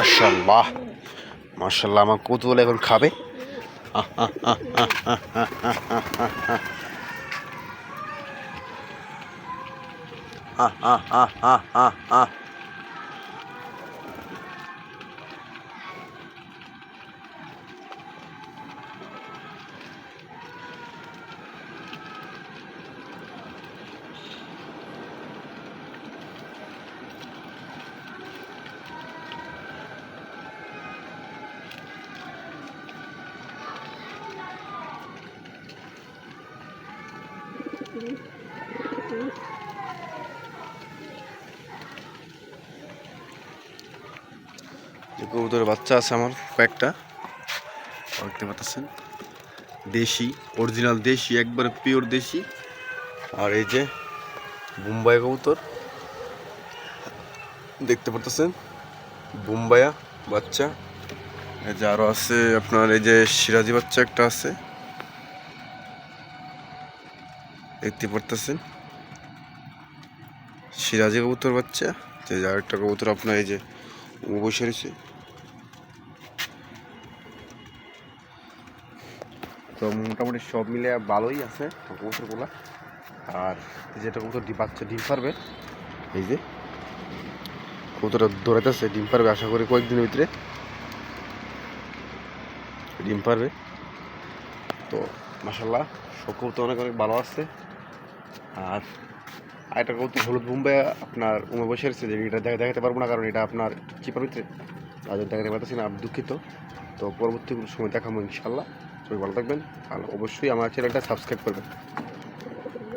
মাশাআল্লাহ মাশাআল্লাহ, আমার কৌতূহল এখন খাবে। আহ আহ আহ আহ আহ আহ আহ আহ আহ আহ আহ আহ আহ। কবুতরের বাচ্চা আছে আমার কয়েকটা, দেখতে পাচ্ছেন, দেশি, অরিজিনাল দেশি, একবারে পিওর দেশি। আর এই যে বোম্বাই কবুতর দেখতে পাচ্ছেন, বোম্বাইয়া বাচ্চা। এই যে আরো আছে আপনার, এই যে সিরাজি বাচ্চা একটা আছে দেখতে পারতেছেন, সিরাজি কবুতর বাচ্চা। যে আরেকটা কবুতর আপনার এই যে বসে রয়েছে। তো মোটামুটি সব মিলে ভালোই আছে কবুতরগুলা। আর যেটা কবুতর বাচ্চা ডিম পারবে, এই যে কবুতরটা দৌড়াইতেছে, ডিম পারবে আশা করি কয়েকদিনের ভিতরে ডিম পারবে। তো মাশাআল্লাহ সব কবুতর অনেক অনেক ভালো আছে। আর আরেকটা কবুতর হলুদ বোম্বাই আপনার বসে রয়েছে, যে এটা দেখাতে পারবো না, কারণ এটা আপনার চিপার ভিতরে তাদের দেখাতে পারতেছি না, আমি দুঃখিত। তো পরবর্তী কোনো সময় দেখাবো ইনশাল্লাহ। সবাই ভালো থাকবেন আর অবশ্যই আমার চ্যানেলটা সাবস্ক্রাইব করবেন।